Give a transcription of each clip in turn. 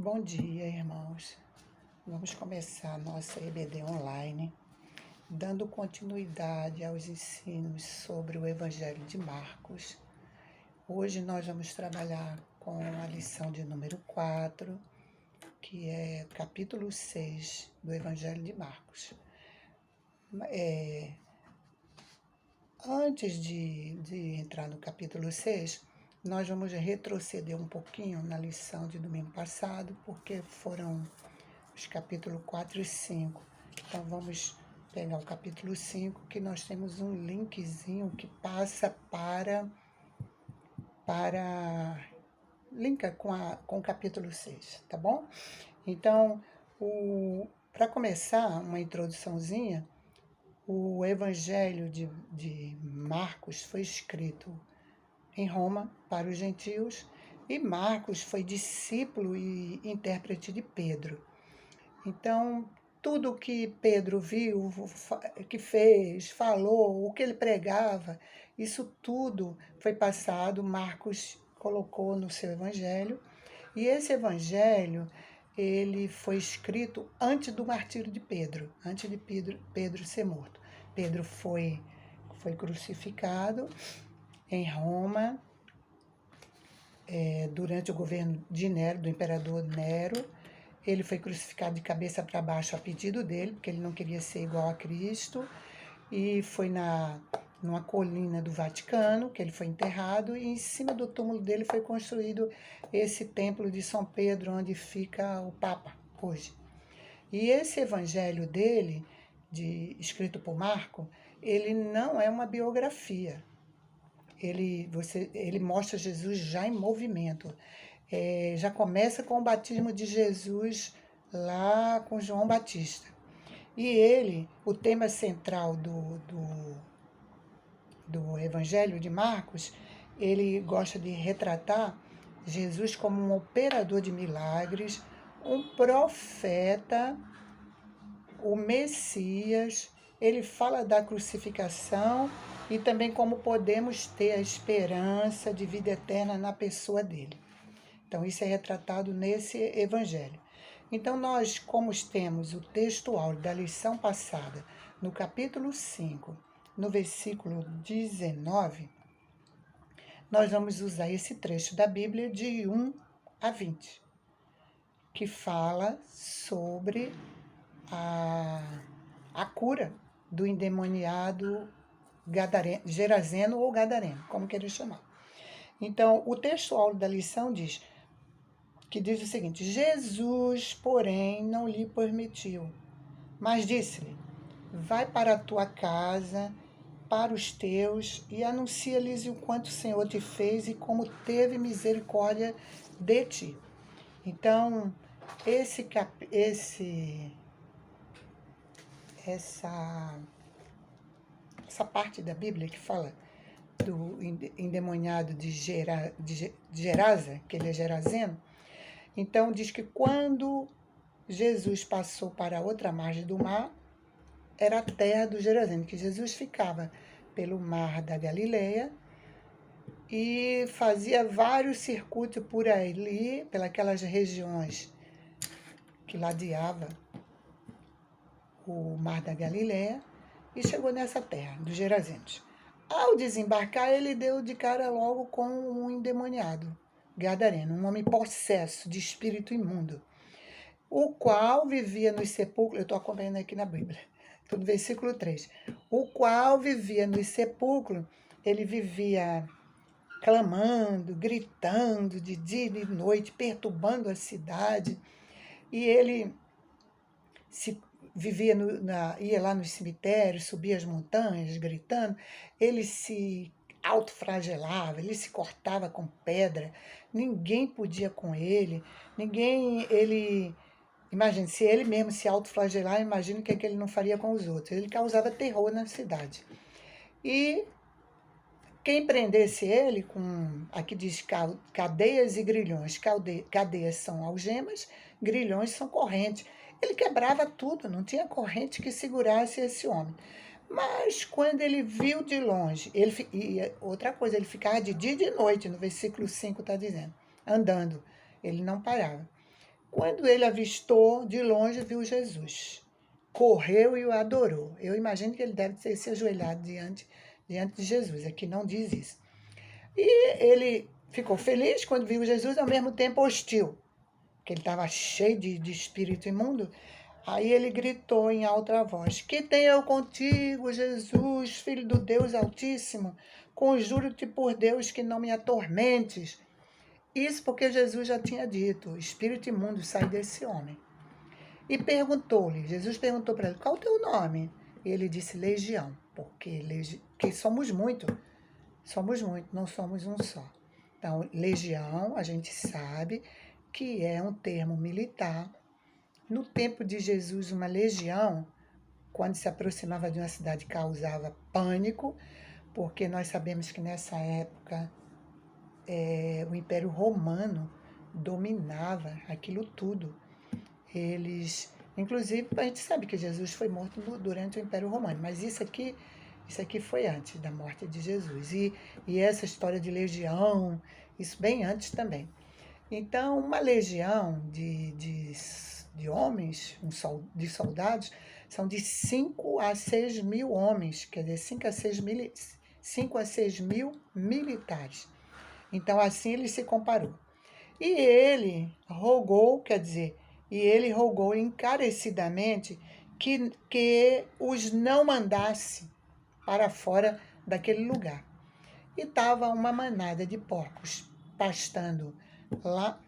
Bom dia, irmãos. Vamos começar a nossa EBD online, dando continuidade aos ensinos sobre o Evangelho de Marcos. Hoje nós vamos trabalhar com a lição de número 4, que é capítulo 6 do Evangelho de Marcos. Antes de entrar no capítulo 6, nós vamos retroceder um pouquinho na lição de domingo passado, porque foram os capítulos 4 e 5. Então, vamos pegar o capítulo 5, que nós temos um linkzinho que passa linka com o capítulo 6, tá bom? Então, para começar, uma introduçãozinha, o Evangelho de Marcos foi escrito em Roma para os gentios, e Marcos foi discípulo e intérprete de Pedro. Então, tudo que Pedro viu, que fez, falou, o que ele pregava, isso tudo foi passado, Marcos colocou no seu evangelho, e esse evangelho, ele foi escrito antes do martírio de Pedro, antes de Pedro ser morto. Pedro foi crucificado em Roma, durante o governo de Nero, do imperador Nero. Ele foi crucificado de cabeça para baixo a pedido dele, porque ele não queria ser igual a Cristo, e foi numa colina do Vaticano que ele foi enterrado, e em cima do túmulo dele foi construído esse templo de São Pedro, onde fica o Papa hoje. E esse evangelho dele, escrito por Marco, ele não é uma biografia. Ele mostra Jesus já em movimento. Já começa com o batismo de Jesus lá com João Batista. E o tema central do Evangelho de Marcos, ele gosta de retratar Jesus como um operador de milagres, um profeta, o Messias. Ele fala da crucificação e também como podemos ter a esperança de vida eterna na pessoa dele. Então, isso é retratado nesse evangelho. Então, nós, como temos o texto áureo da lição passada, no capítulo 5, no versículo 19, nós vamos usar esse trecho da Bíblia de 1 a 20, que fala sobre a cura do endemoniado Gerazeno ou Gadareno, como querer chamar. Então, o texto áureo da lição diz o seguinte: Jesus, porém, não lhe permitiu, mas disse-lhe: vai para a tua casa, para os teus, e anuncia-lhes o quanto o Senhor te fez e como teve misericórdia de ti. Então, essa parte da Bíblia que fala do endemoniado de Gerasa, que ele é gerazeno, então diz que quando Jesus passou para a outra margem do mar, era a terra do Gerazeno, que Jesus ficava pelo mar da Galileia e fazia vários circuitos por ali, pelas regiões que ladeava o mar da Galileia, e chegou nessa terra dos Gerazenos. Ao desembarcar, ele deu de cara logo com um endemoniado gadareno, um homem possesso de espírito imundo, o qual vivia nos sepulcros. Eu estou acompanhando aqui na Bíblia, estou no versículo 3. O qual vivia nos sepulcros, ele vivia clamando, gritando de dia e de noite, perturbando a cidade, e ele ia lá nos cemitérios, subia as montanhas, gritando. Ele se autoflagelava, ele se cortava com pedra, ninguém podia com ele, imagine, se ele mesmo se autoflagelar, imagine o que ele não faria com os outros. Ele causava terror na cidade. E quem prendesse ele aqui diz cadeias e grilhões. Cadeias são algemas, grilhões são correntes. Ele quebrava tudo, não tinha corrente que segurasse esse homem. Mas quando ele viu de longe, outra coisa, ele ficava de dia e de noite, no versículo 5 está dizendo, andando, ele não parava. Quando ele avistou, de longe viu Jesus. Correu e o adorou. Eu imagino que ele deve ter se ajoelhado diante de Jesus. Aqui não diz isso. E ele ficou feliz quando viu Jesus, ao mesmo tempo hostil, que ele estava cheio de espírito imundo. Aí ele gritou em alta voz: Que tenho eu contigo, Jesus, filho do Deus Altíssimo? Conjuro-te por Deus que não me atormentes. Isso porque Jesus já tinha dito: espírito imundo, sai desse homem. E Jesus perguntou para ele: Qual o teu nome? E ele disse: Legião, porque somos muitos, não somos um só. Então, legião, a gente sabe que é um termo militar. No tempo de Jesus, uma legião, quando se aproximava de uma cidade, causava pânico, porque nós sabemos que nessa época o Império Romano dominava aquilo tudo. Inclusive, a gente sabe que Jesus foi morto durante o Império Romano, mas isso aqui foi antes da morte de Jesus. E essa história de legião, isso bem antes também. Então, uma legião de homens, de soldados, são de 5 a 6 mil homens, quer dizer, 5 a 6 mil militares. Então, assim ele se comparou. E ele rogou encarecidamente que os não mandasse para fora daquele lugar. E estava uma manada de porcos pastando lá.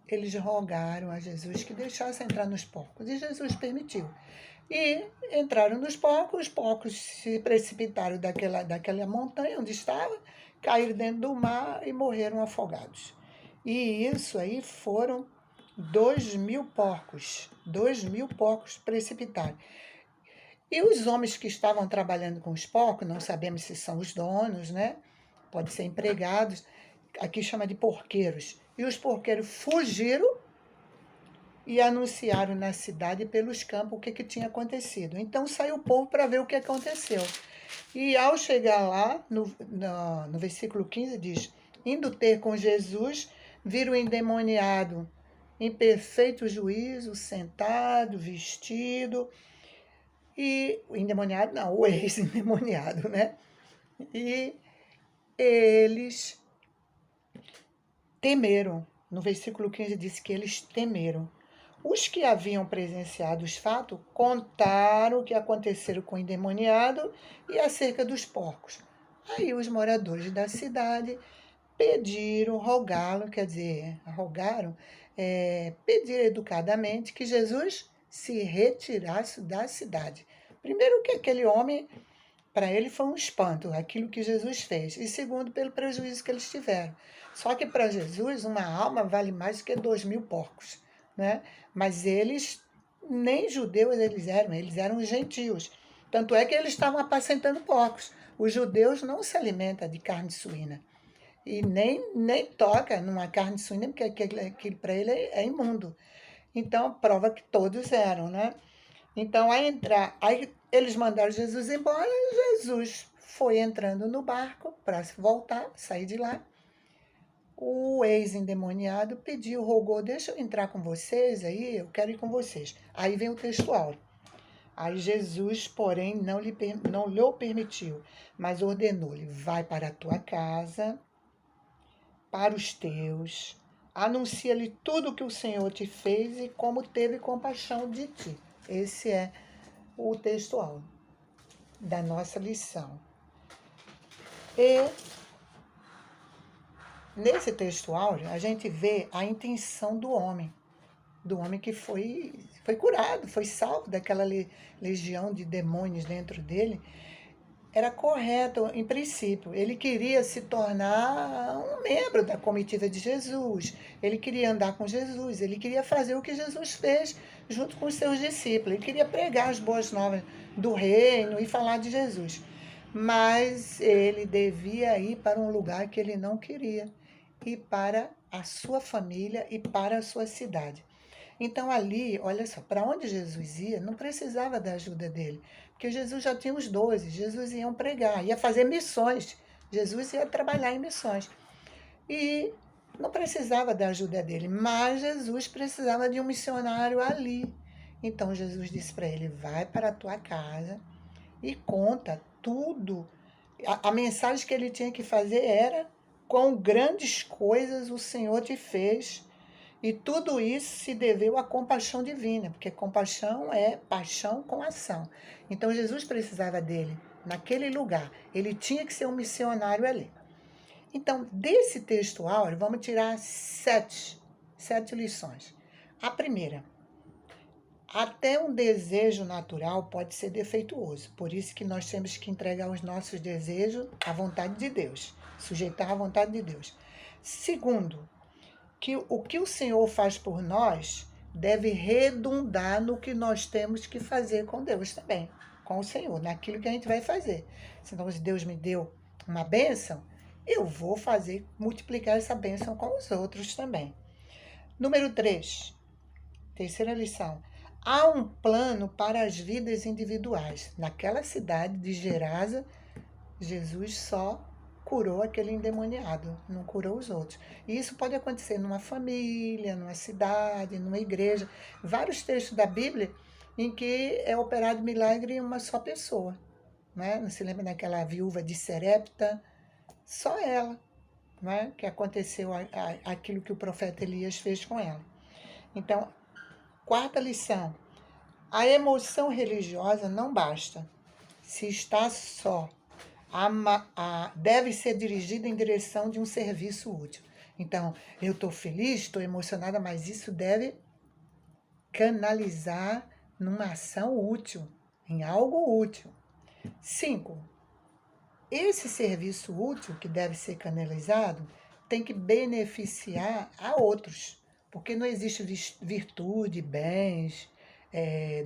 Eles rogaram a Jesus que deixasse entrar nos porcos, e Jesus permitiu. E entraram nos porcos, os porcos se precipitaram daquela montanha onde estava, caíram dentro do mar e morreram afogados. E isso aí foram 2.000 porcos, 2.000 porcos precipitaram. E os homens que estavam trabalhando com os porcos, não sabemos se são os donos, né? Pode ser empregados, aqui chama de porqueiros. E os porqueiros fugiram e anunciaram na cidade e pelos campos o que tinha acontecido. Então saiu o povo para ver o que aconteceu. E ao chegar lá, no versículo 15 diz: Indo ter com Jesus, viram o endemoniado em perfeito juízo, sentado, vestido. E o endemoniado, não, o ex-endemoniado, né? E eles temeram. No versículo 15 diz que eles temeram. Os que haviam presenciado os fatos contaram o que aconteceu com o endemoniado e acerca dos porcos. Aí os moradores da cidade rogaram, pediram educadamente que Jesus se retirasse da cidade. Primeiro que aquele homem, para ele foi um espanto, aquilo que Jesus fez. E segundo, pelo prejuízo que eles tiveram. Só que para Jesus, uma alma vale mais do que 2.000 porcos, né? Mas eles, nem judeus eles eram gentios. Tanto é que eles estavam apacentando porcos. Os judeus não se alimentam de carne suína. E nem toca numa carne suína, porque aquilo para ele é imundo. Então, prova que todos eram, né? Então, aí eles mandaram Jesus embora, e Jesus foi entrando no barco para voltar, sair de lá. O ex-endemoniado rogou: deixa eu entrar com vocês aí, eu quero ir com vocês. Aí vem o textual. Aí Jesus, porém, não lhe permitiu, mas ordenou-lhe: vai para a tua casa, para os teus, anuncia-lhe tudo o que o Senhor te fez e como teve compaixão de ti. Esse é o textual da nossa lição. E nesse textual a gente vê a intenção do homem que foi curado, foi salvo daquela legião de demônios dentro dele. Era correto, em princípio. Ele queria se tornar um membro da comitiva de Jesus. Ele queria andar com Jesus. Ele queria fazer o que Jesus fez junto com os seus discípulos. Ele queria pregar as boas novas do reino e falar de Jesus. Mas ele devia ir para um lugar que ele não queria. Ir para a sua família e para a sua cidade. Então ali, olha só, para onde Jesus ia, não precisava da ajuda dele, porque Jesus já tinha os 12, Jesus ia pregar, ia fazer missões, Jesus ia trabalhar em missões. E não precisava da ajuda dele, mas Jesus precisava de um missionário ali. Então Jesus disse para ele: vai para a tua casa e conta tudo. A mensagem que ele tinha que fazer era: quão grandes coisas o Senhor te fez. E tudo isso se deveu à compaixão divina, porque compaixão é paixão com ação. Então Jesus precisava dele naquele lugar. Ele tinha que ser um missionário ali. Então, desse texto áureo, vamos tirar sete lições. A primeira: até um desejo natural pode ser defeituoso. Por isso que nós temos que entregar os nossos desejos à vontade de Deus, sujeitar à vontade de Deus. Segundo, que o que o Senhor faz por nós deve redundar no que nós temos que fazer com Deus também, com o Senhor, naquilo que a gente vai fazer. Senão, se Deus me deu uma bênção, eu vou fazer, multiplicar essa bênção com os outros também. Número 3, terceira lição. Há um plano para as vidas individuais. Naquela cidade de Gerasa, Jesus só curou aquele endemoniado, não curou os outros. E isso pode acontecer numa família, numa cidade, numa igreja. Vários textos da Bíblia em que é operado milagre em uma só pessoa. Né? Não se lembra daquela viúva de Serepta? Só ela, né? Que aconteceu aquilo que o profeta Elias fez com ela. Então, quarta lição. A emoção religiosa não basta. Se está só, deve ser dirigida em direção de um serviço útil. Então, eu estou feliz, estou emocionada, mas isso deve canalizar numa ação útil, em algo útil. 5. Esse serviço útil que deve ser canalizado tem que beneficiar a outros, porque não existe virtude, bens,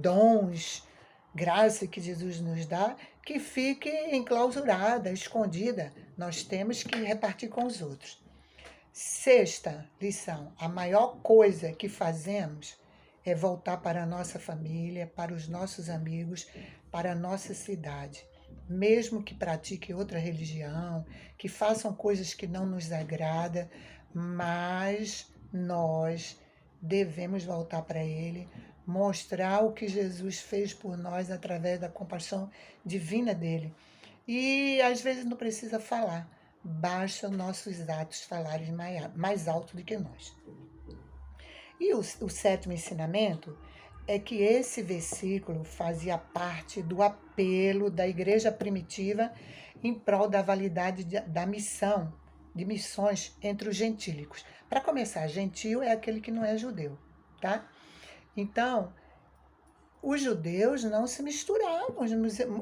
dons, graça que Jesus nos dá, que fique enclausurada, escondida. Nós temos que repartir com os outros. Sexta lição: a maior coisa que fazemos é voltar para a nossa família, para os nossos amigos, para a nossa cidade. Mesmo que pratiquem outra religião, que façam coisas que não nos agradam, mas nós devemos voltar para Ele, mostrar o que Jesus fez por nós através da compaixão divina dele. E às vezes não precisa falar, basta nossos atos falarem mais alto do que nós. E o sétimo ensinamento é que esse versículo fazia parte do apelo da igreja primitiva em prol da validade da missão, de missões entre os gentílicos. Para começar, gentio é aquele que não é judeu, tá? Então, os judeus não se misturavam,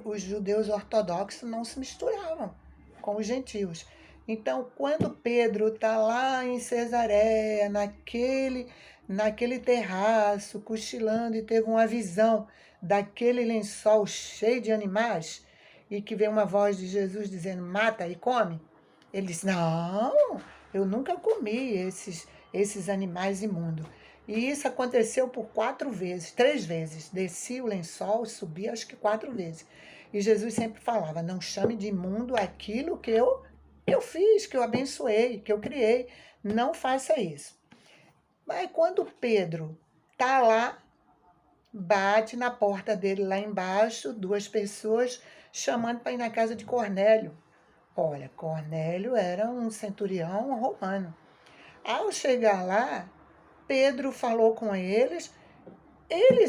os judeus ortodoxos não se misturavam com os gentios. Então, quando Pedro está lá em Cesareia, naquele terraço, cochilando, e teve uma visão daquele lençol cheio de animais, e que veio uma voz de Jesus dizendo: mata e come, ele disse: não, eu nunca comi esses animais imundos. E isso aconteceu por 3 vezes. Desci o lençol, subi acho que 4 vezes. E Jesus sempre falava: não chame de imundo aquilo que eu fiz, que eu abençoei, que eu criei. Não faça isso. Mas quando Pedro está lá, bate na porta dele lá embaixo, 2 pessoas chamando para ir na casa de Cornélio. Olha, Cornélio era um centurião romano. Ao chegar lá, Pedro falou com eles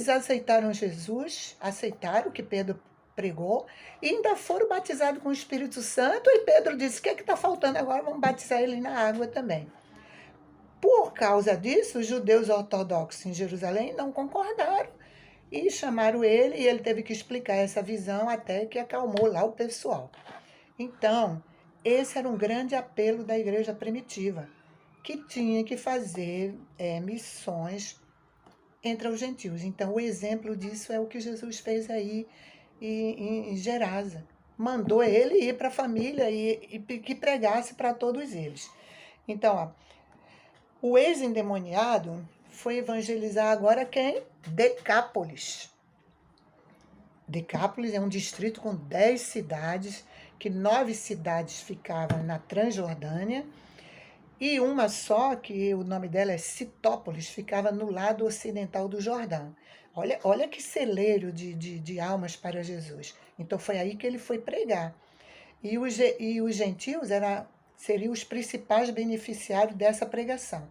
aceitaram Jesus, aceitaram o que Pedro pregou, e ainda foram batizados com o Espírito Santo, e Pedro disse: o que está faltando agora? Vamos batizar ele na água também. Por causa disso, os judeus ortodoxos em Jerusalém não concordaram, e chamaram ele, e ele teve que explicar essa visão até que acalmou lá o pessoal. Então, esse era um grande apelo da igreja primitiva, que tinha que fazer missões entre os gentios. Então, o exemplo disso é o que Jesus fez aí em Gerasa. Mandou ele ir para a família e que pregasse para todos eles. Então, ó, o ex-endemoniado foi evangelizar agora quem? Decápolis. Decápolis é um distrito com 10 cidades, que 9 cidades ficavam na Transjordânia, e uma só, que o nome dela é Citópolis, ficava no lado ocidental do Jordão. Olha que celeiro de almas para Jesus. Então foi aí que ele foi pregar. E os gentios seriam os principais beneficiários dessa pregação.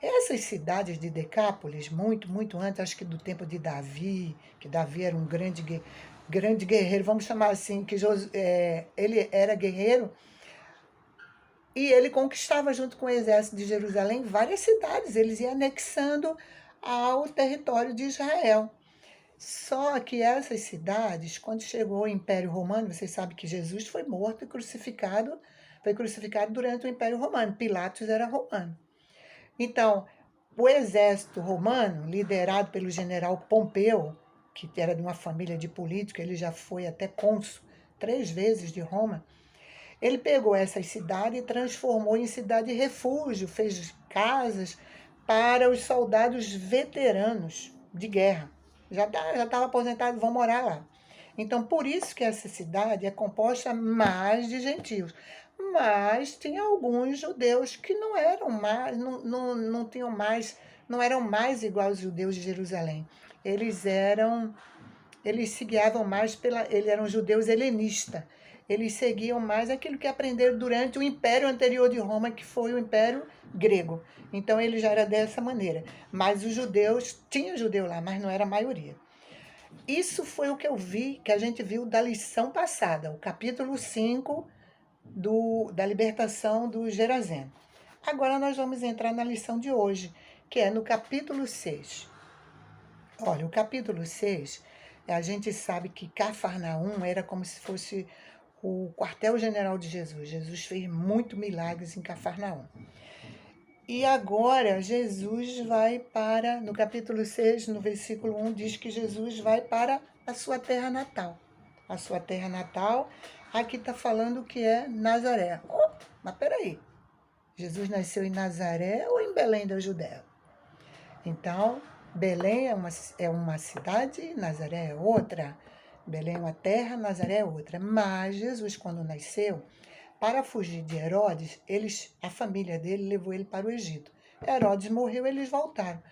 Essas cidades de Decápolis, muito antes, acho que do tempo de Davi, que Davi era um grande guerreiro, vamos chamar assim, que ele era guerreiro, e ele conquistava, junto com o exército de Jerusalém, várias cidades. Eles iam anexando ao território de Israel. Só que essas cidades, quando chegou o Império Romano, vocês sabem que Jesus foi morto e crucificado, foi crucificado durante o Império Romano. Pilatos era romano. Então, o exército romano, liderado pelo general Pompeu, que era de uma família de políticos, ele já foi até cônsul 3 vezes de Roma, ele pegou essas cidades e transformou em cidade refúgio, fez casas para os soldados veteranos de guerra. Já estava aposentado, vão morar lá. Então, por isso que essa cidade é composta mais de gentios. Mas tinha alguns judeus que não eram mais, não tinham mais, não eram mais igual aos judeus de Jerusalém. Eles se guiavam mais eles eram judeus helenistas. Eles seguiam mais aquilo que aprenderam durante o império anterior de Roma, que foi o império grego. Então ele já era dessa maneira. Mas os judeus, tinha judeu lá, mas não era a maioria. Isso foi o que eu vi, que a gente viu da lição passada, o capítulo 5 da libertação do Gerazeno. Agora nós vamos entrar na lição de hoje, que é no capítulo 6. Olha, o capítulo 6, a gente sabe que Cafarnaum era como se fosse o quartel-general de Jesus. Jesus fez muitos milagres em Cafarnaum. E agora Jesus vai para, no capítulo 6, no versículo 1, diz que Jesus vai para a sua terra natal. A sua terra natal, aqui está falando que é Nazaré. Oh, mas peraí, Jesus nasceu em Nazaré ou em Belém da Judéia? Então, Belém é uma cidade, Nazaré é outra. Belém é uma terra, Nazaré é outra. Mas Jesus, quando nasceu, para fugir de Herodes, a família dele levou ele para o Egito. Herodes morreu, eles voltaram.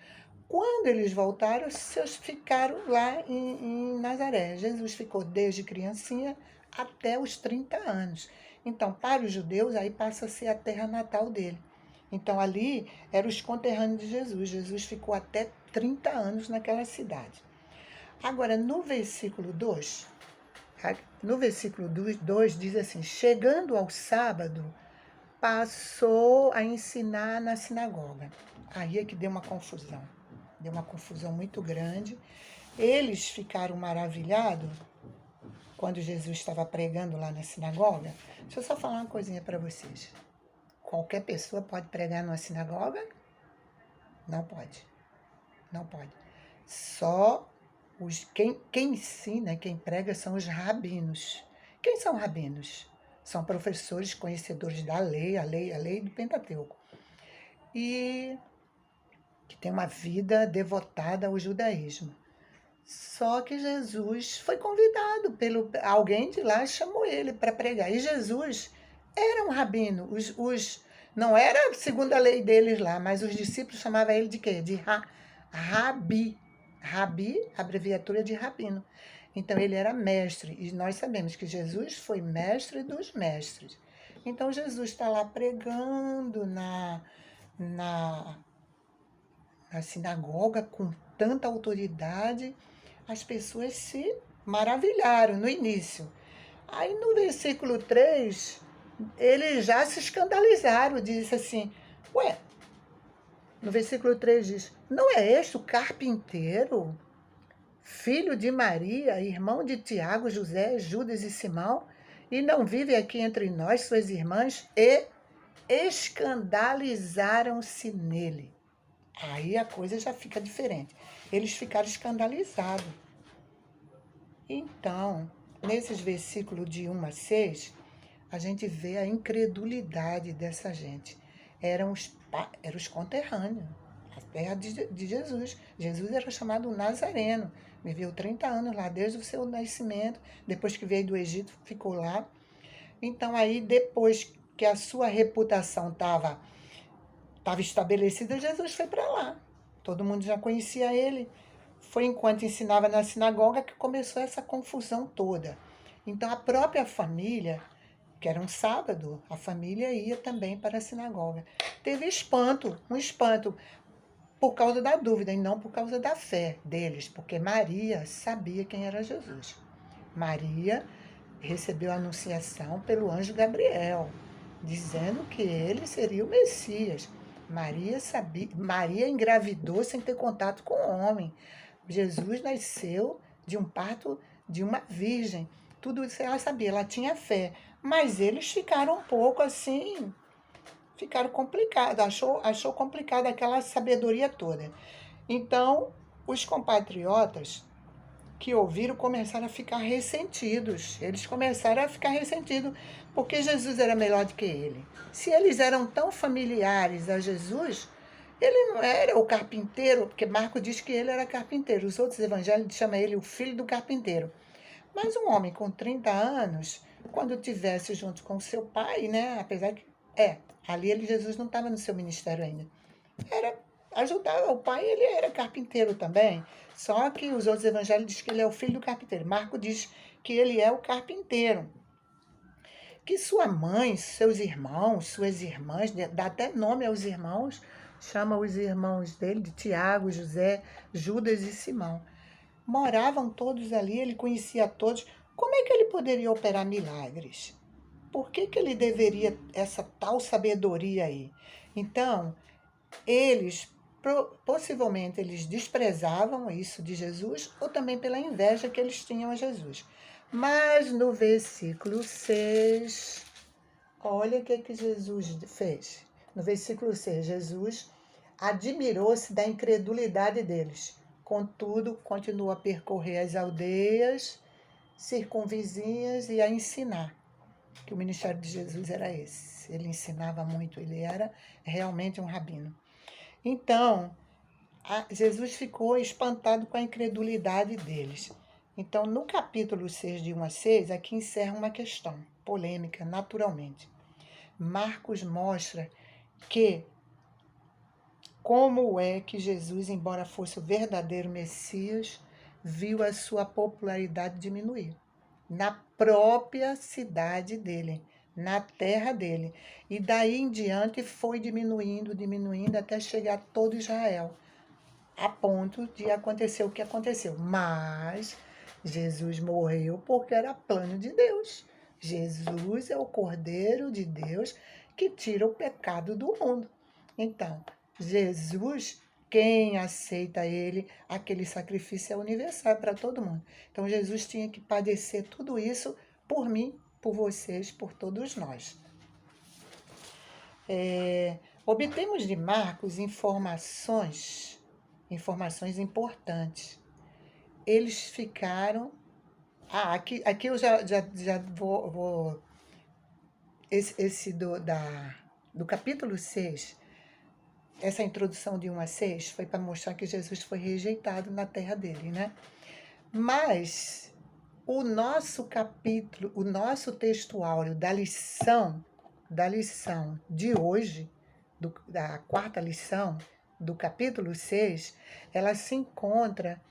Quando eles voltaram, seus ficaram lá em Nazaré. Jesus ficou desde criancinha até os 30 anos. Então, para os judeus, aí passa a ser a terra natal dele. Então, ali eram os conterrâneos de Jesus. Jesus ficou até 30 anos naquela cidade. Agora, no versículo 2, diz assim: chegando ao sábado, passou a ensinar na sinagoga. Aí é que deu uma confusão muito grande. Eles ficaram maravilhados quando Jesus estava pregando lá na sinagoga. Deixa eu só falar uma coisinha para vocês. Qualquer pessoa pode pregar numa sinagoga? Não pode. Não pode. Só quem ensina, quem prega são os rabinos. Quem são rabinos? São professores conhecedores da lei, a lei do Pentateuco. E que tem uma vida devotada ao judaísmo. Só que Jesus foi convidado alguém de lá, chamou ele para pregar. E Jesus era um rabino. Não era segundo a lei deles lá, mas os discípulos chamavam ele de quê? De rabi. Rabi, abreviatura de rabino. Então ele era mestre. E nós sabemos que Jesus foi mestre dos mestres. Então Jesus está lá pregando na sinagoga com tanta autoridade. As pessoas se maravilharam no início. Aí no versículo 3, eles já se escandalizaram, disse assim, no versículo 3 diz, não é este o carpinteiro, filho de Maria, irmão de Tiago, José, Judas e Simão, e não vive aqui entre nós, suas irmãs? E escandalizaram-se nele. Aí a coisa já fica diferente. Eles ficaram escandalizados. Então, nesses versículos de 1 a 6, a gente vê a incredulidade dessa gente. Eram os conterrâneos, a terra de Jesus. Jesus era chamado Nazareno. Viveu 30 anos lá, desde o seu nascimento. Depois que veio do Egito, ficou lá. Então, aí, depois que a sua reputação estava estava estabelecido, Jesus foi para lá. Todo mundo já conhecia ele. Foi enquanto ensinava na sinagoga que começou essa confusão toda. Então a própria família, que era um sábado, a família ia também para a sinagoga. Teve espanto, um espanto, por causa da dúvida e não por causa da fé deles, porque Maria sabia quem era Jesus. Maria recebeu a anunciação pelo anjo Gabriel, dizendo que ele seria o Messias. Maria engravidou sem ter contato com o homem. Jesus nasceu de um parto de uma virgem. Tudo isso ela sabia, ela tinha fé. Mas eles ficaram um pouco assim, ficaram complicados, achou complicada aquela sabedoria toda. Então, os compatriotas que ouviram começaram a ficar ressentidos. Eles começaram a ficar ressentidos porque Jesus era melhor do que ele. Se eles eram tão familiares a Jesus, ele não era o carpinteiro, porque Marcos diz que ele era carpinteiro. Os outros evangelhos chamam ele o filho do carpinteiro. Mas um homem com 30 anos, quando estivesse junto com seu pai, né? Apesar que, ali Jesus não estava no seu ministério ainda. Era ajudar o pai, ele era carpinteiro também. Só que os outros evangelhos dizem que ele é o filho do carpinteiro. Marcos diz que ele é o carpinteiro. Que sua mãe, seus irmãos, suas irmãs, dá até nome aos irmãos, chama os irmãos dele de Tiago, José, Judas e Simão. Moravam todos ali, ele conhecia todos. Como é que ele poderia operar milagres? Por que ele deveria essa tal sabedoria aí? Então, eles, possivelmente, eles desprezavam isso de Jesus ou também pela inveja que eles tinham a Jesus. Mas no versículo 6, olha o que Jesus fez. No versículo 6, Jesus admirou-se da incredulidade deles. Contudo, continuou a percorrer as aldeias circunvizinhas e a ensinar. Que o ministério de Jesus era esse. Ele ensinava muito, ele era realmente um rabino. Então, Jesus ficou espantado com a incredulidade deles. Então, no capítulo 6, de 1 a 6, aqui encerra uma questão polêmica, naturalmente. Marcos mostra que como é que Jesus, embora fosse o verdadeiro Messias, viu a sua popularidade diminuir na própria cidade dele, na terra dele. E daí em diante foi diminuindo, até chegar a todo Israel, a ponto de acontecer o que aconteceu. Mas Jesus morreu porque era plano de Deus. Jesus é o Cordeiro de Deus que tira o pecado do mundo. Então, Jesus, quem aceita ele, aquele sacrifício é universal para todo mundo. Então, Jesus tinha que padecer tudo isso por mim, por vocês, por todos nós. Obtemos de Marcos informações importantes. Eles ficaram... aqui eu já vou esse do capítulo 6, essa introdução de 1 a 6 foi para mostrar que Jesus foi rejeitado na terra dele, né? Mas o nosso capítulo, o nosso texto áureo da lição de hoje, da quarta lição, do capítulo 6, ela se encontra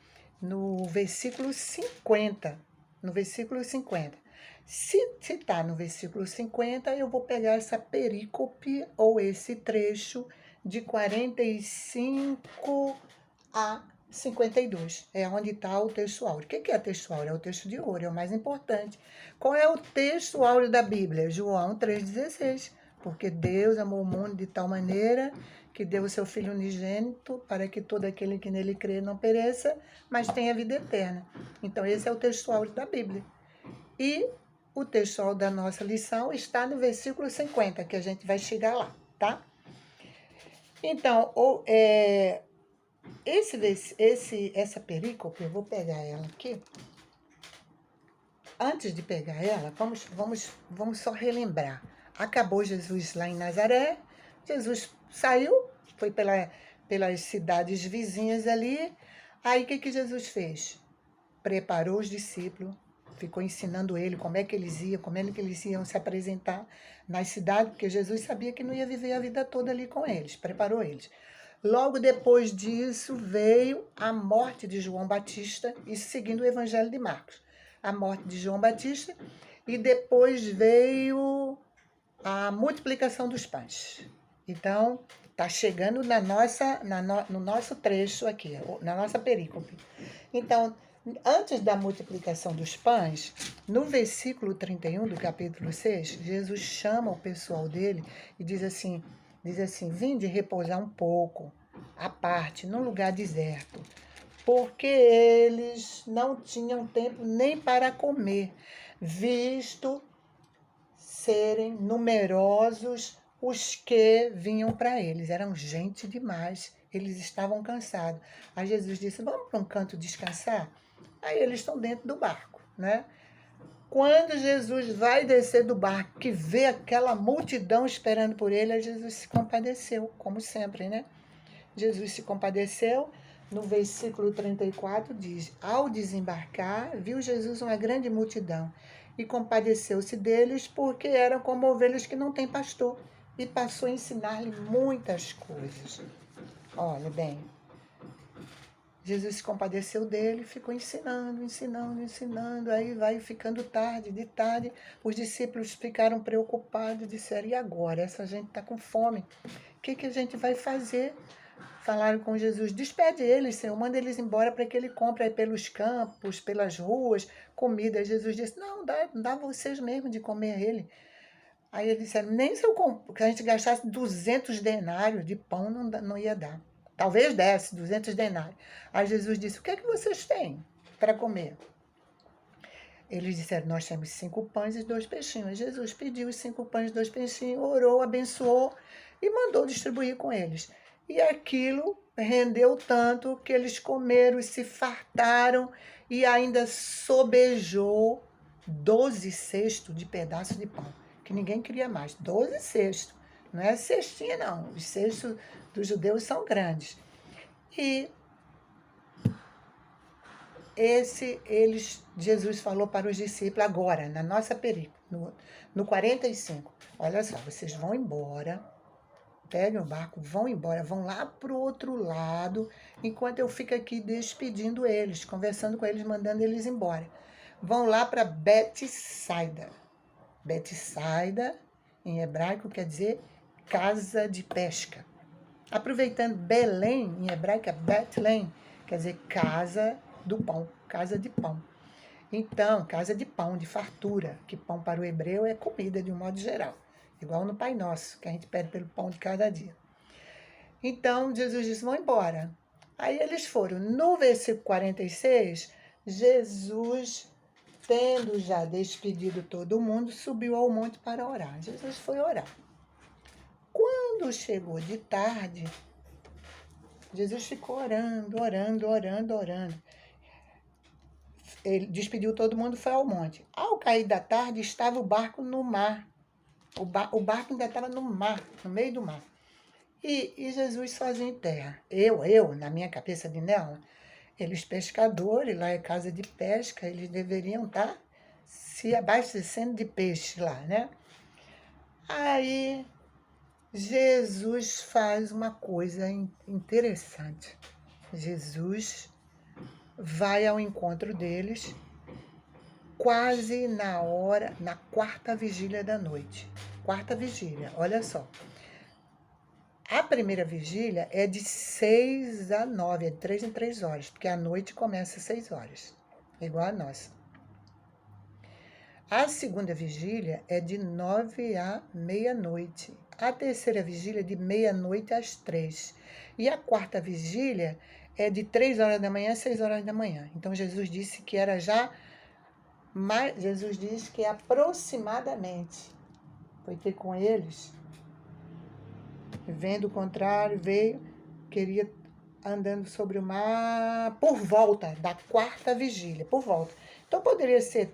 no versículo 50. No versículo 50. Se está no versículo 50, eu vou pegar essa perícope ou esse trecho de 45 a 52. É onde está o texto áureo. O que é texto áureo? É o texto de ouro, é o mais importante. Qual é o texto áureo da Bíblia? João 3,16. Porque Deus amou o mundo de tal maneira que deu o seu Filho unigênito para que todo aquele que nele crê não pereça, mas tenha vida eterna. Então, esse é o texto áureo da Bíblia. E o texto áureo da nossa lição está no versículo 50, que a gente vai chegar lá, tá? Então, essa perícope, eu vou pegar ela aqui. Antes de pegar ela, vamos só relembrar. Acabou Jesus lá em Nazaré, Jesus saiu, foi pelas cidades vizinhas ali. Aí o que Jesus fez? Preparou os discípulos, ficou ensinando ele como é que eles iam se apresentar nas cidades, porque Jesus sabia que não ia viver a vida toda ali com eles, preparou eles. Logo depois disso veio a morte de João Batista, isso seguindo o Evangelho de Marcos. A morte de João Batista e depois veio a multiplicação dos pães. Então, está chegando no nosso trecho aqui, na nossa perícope. Então, antes da multiplicação dos pães, no versículo 31 do capítulo 6, Jesus chama o pessoal dele e diz assim, vinde repousar um pouco, à parte, num lugar deserto, porque eles não tinham tempo nem para comer, visto serem numerosos os que vinham para eles. Eram gente demais, eles estavam cansados. Aí Jesus disse, vamos para um canto descansar? Aí eles estão dentro do barco, né? Quando Jesus vai descer do barco, que vê aquela multidão esperando por ele, aí Jesus se compadeceu, como sempre, né? Jesus se compadeceu. No versículo 34 diz, ao desembarcar, viu Jesus uma grande multidão e compadeceu-se deles, porque eram como ovelhas que não têm pastor, e passou a ensinar-lhe muitas coisas. Olha bem, Jesus se compadeceu dele, ficou ensinando, aí vai ficando tarde, de tarde, os discípulos ficaram preocupados, disseram, e agora? Essa gente está com fome, o que a gente vai fazer? Falaram com Jesus, despede eles, Senhor, manda eles embora para que ele compre aí pelos campos, pelas ruas, comida. Jesus disse, não, dá vocês mesmo de comer ele. Aí eles disseram, nem se a gente gastasse 200 denários de pão, não ia dar. Talvez desse 200 denários. Aí Jesus disse, o que é que vocês têm para comer? Eles disseram, nós temos 5 pães e 2 peixinhos. Jesus pediu os 5 pães e 2 peixinhos, orou, abençoou e mandou distribuir com eles. E aquilo rendeu tanto que eles comeram e se fartaram e ainda sobejou 12 cestos de pedaço de pão, que ninguém queria mais. 12 cestos, não é cestinha não, os cestos dos judeus são grandes. E Jesus falou para os discípulos agora, na nossa perícope, no 45, olha só, vocês vão embora, peguem o barco, vão embora, vão lá para o outro lado, enquanto eu fico aqui despedindo eles, conversando com eles, mandando eles embora. Vão lá para Betsaida. Betsaida, em hebraico, quer dizer casa de pesca. Aproveitando, Belém, em hebraico, é Betlém, quer dizer casa do pão, casa de pão. Então, casa de pão, de fartura, que pão para o hebreu é comida de um modo geral. Igual no Pai Nosso, que a gente pede pelo pão de cada dia. Então, Jesus disse, vão embora. Aí eles foram. No versículo 46, Jesus, tendo já despedido todo mundo, subiu ao monte para orar. Jesus foi orar. Quando chegou de tarde, Jesus ficou orando. Ele despediu todo mundo e foi ao monte. Ao cair da tarde, estava o barco no mar. O barco ainda estava no mar, no meio do mar. E Jesus sozinho em terra. Eu, na minha cabeça de neon, eles pescadores, lá é casa de pesca, eles deveriam estar se abastecendo de peixe lá, né? Aí Jesus faz uma coisa interessante. Jesus vai ao encontro deles quase na quarta vigília da noite. Quarta vigília, olha só. A primeira vigília é de 6 a 9, é de 3 em 3 horas, porque a noite começa às 6 horas, igual a nossa. A segunda vigília é de 9 à meia-noite. A terceira vigília é de meia-noite às 3. E a quarta vigília é de 3 horas da manhã às 6 horas da manhã. Então, Jesus disse que era já... Jesus disse que aproximadamente foi ter com eles, vendo o contrário, queria andando sobre o mar por volta da quarta vigília, por volta. Então poderia ser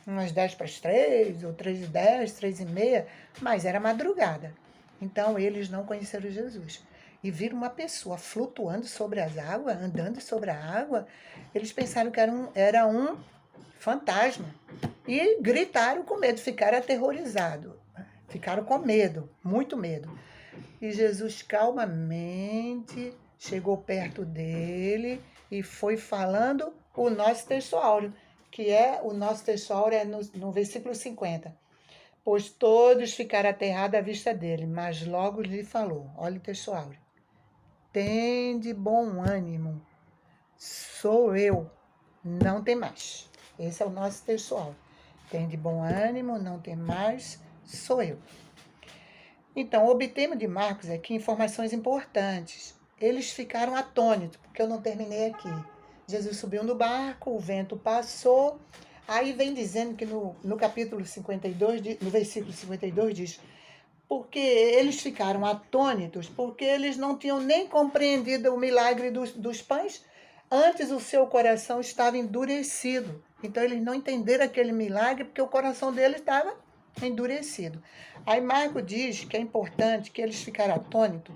umas 10 para as 3, ou 3h10, 3h30, mas era madrugada. Então eles não conheceram Jesus. E viram uma pessoa flutuando sobre as águas, andando sobre a água. Eles pensaram que era um fantasma. E gritaram com medo, ficaram aterrorizados, ficaram com medo, muito medo. E Jesus calmamente chegou perto dele e foi falando o nosso texto áureo, que é o nosso texto áureo é no versículo 50. Pois todos ficaram aterrados à vista dele, mas logo lhe falou, olha o texto áureo, tende bom ânimo, sou eu, não tem mais. Esse é o nosso texto áureo. Tende bom ânimo, não tem mais, sou eu. Então, obtemos de Marcos aqui informações importantes. Eles ficaram atônitos, porque eu não terminei aqui. Jesus subiu no barco, o vento passou. Aí vem dizendo que no capítulo 52, no versículo 52 diz, porque eles ficaram atônitos, porque eles não tinham nem compreendido o milagre dos pães. Antes o seu coração estava endurecido. Então eles não entenderam aquele milagre, porque o coração deles estava endurecido. Aí Marco diz que é importante que eles ficaram atônitos,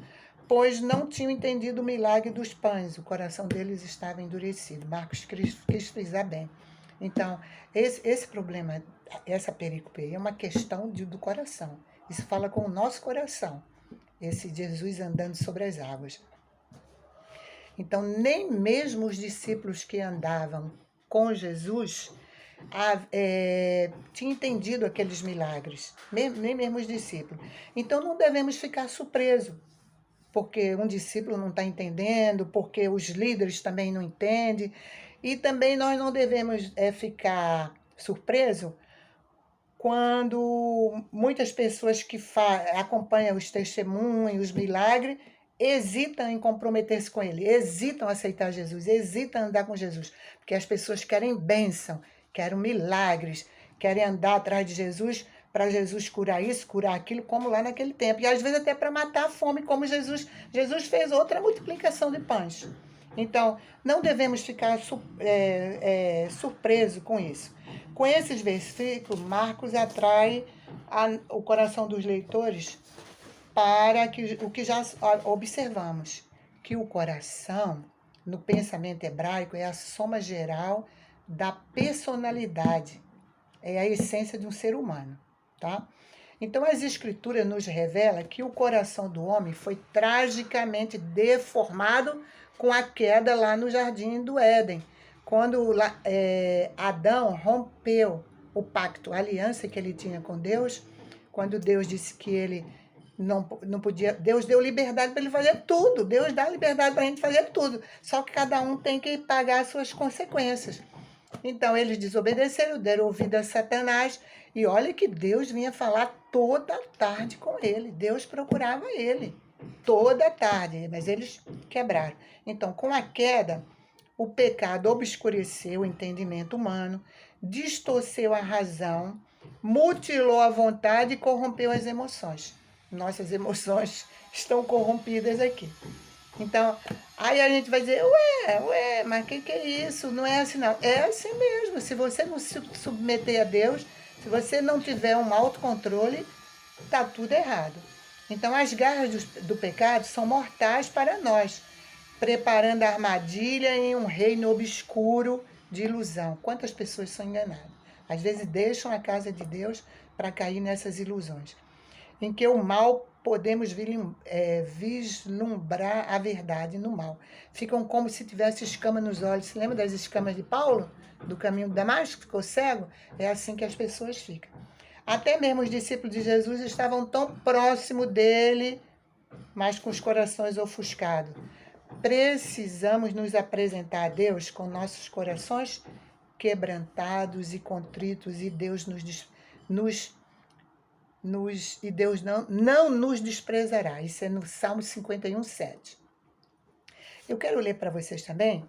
pois não tinham entendido o milagre dos pães, o coração deles estava endurecido. Marcos quis frisar bem. Então, esse problema, essa perícope é uma questão do coração. Isso fala com o nosso coração, esse Jesus andando sobre as águas. Então, nem mesmo os discípulos que andavam com Jesus tinha entendido aqueles milagres, nem mesmo os discípulos. Então não devemos ficar surpresos, porque um discípulo não está entendendo, porque os líderes também não entendem, e também nós não devemos ficar surpresos quando muitas pessoas que acompanham os testemunhos, os milagres, hesitam em comprometer-se com ele, hesitam em aceitar Jesus, hesitam em andar com Jesus, porque as pessoas querem bênção, querem milagres, querem andar atrás de Jesus para Jesus curar isso, curar aquilo, como lá naquele tempo. E às vezes até para matar a fome, como Jesus fez outra multiplicação de pães. Então, não devemos ficar surpresos com isso. Com esses versículos, Marcos atrai o coração dos leitores para o que já observamos, que o coração, no pensamento hebraico, é a soma geral da personalidade, é a essência de um ser humano, tá? Então, as escrituras nos revelam que o coração do homem foi tragicamente deformado com a queda lá no Jardim do Éden, quando Adão rompeu o pacto, a aliança que ele tinha com Deus, quando Deus disse que ele não podia, Deus deu liberdade para ele fazer tudo, Deus dá liberdade para a gente fazer tudo, só que cada um tem que pagar as suas consequências. Então, eles desobedeceram, deram ouvido a Satanás, e olha que Deus vinha falar toda tarde com ele, Deus procurava ele toda tarde, mas eles quebraram. Então, com a queda, o pecado obscureceu o entendimento humano, distorceu a razão, mutilou a vontade e corrompeu as emoções. Nossas emoções estão corrompidas aqui. Então, aí a gente vai dizer, mas que é isso? Não é assim não. É assim mesmo. Se você não se submeter a Deus, se você não tiver um autocontrole, está tudo errado. Então, as garras do pecado são mortais para nós, preparando a armadilha em um reino obscuro de ilusão. Quantas pessoas são enganadas? Às vezes deixam a casa de Deus para cair nessas ilusões, em que o mal podemos vislumbrar a verdade no mal. Ficam como se tivesse escama nos olhos. Você lembra das escamas de Paulo, do caminho de Damasco, ficou cego? É assim que as pessoas ficam. Até mesmo os discípulos de Jesus estavam tão próximo dele, mas com os corações ofuscados. Precisamos nos apresentar a Deus com nossos corações quebrantados e contritos, e Deus não nos desprezará. Isso é no Salmo 51, 7. Eu quero ler para vocês também,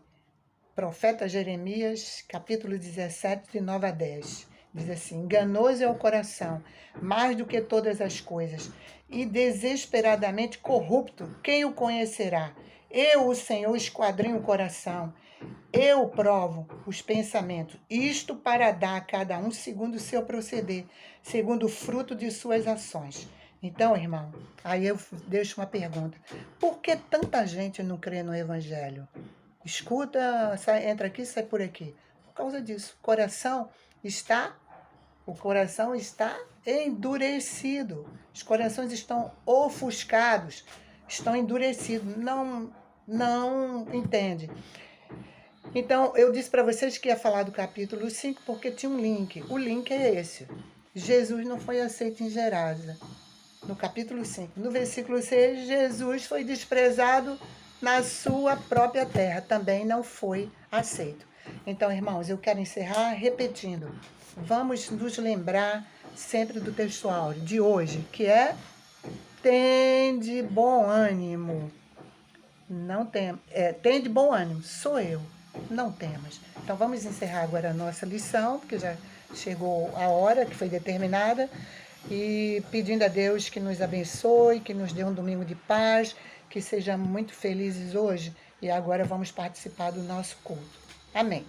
profeta Jeremias, capítulo 17, de 9 a 10. Diz assim, enganoso é o coração, mais do que todas as coisas, e desesperadamente corrupto, quem o conhecerá? Eu, o Senhor, esquadrinho o coração, eu provo os pensamentos, isto para dar a cada um segundo o seu proceder, segundo o fruto de suas ações. Então, irmão, aí eu deixo uma pergunta. Por que tanta gente não crê no Evangelho? Escuta, entra aqui, sai por aqui. por causa disso. O coração está endurecido. Os corações estão ofuscados, estão endurecidos, não entende. Então, eu disse para vocês que ia falar do capítulo 5 porque tinha um link. O link é esse. Jesus não foi aceito em Gerasa, no capítulo 5. No versículo 6, Jesus foi desprezado na sua própria terra, também não foi aceito. Então, irmãos, eu quero encerrar repetindo. Vamos nos lembrar sempre do texto áureo de hoje, que é: tende bom ânimo. Não tem, tende bom ânimo, sou eu, não temas. Então vamos encerrar agora a nossa lição, porque já chegou a hora que foi determinada, e pedindo a Deus que nos abençoe, que nos dê um domingo de paz, que sejamos muito felizes hoje, e agora vamos participar do nosso culto. Amém.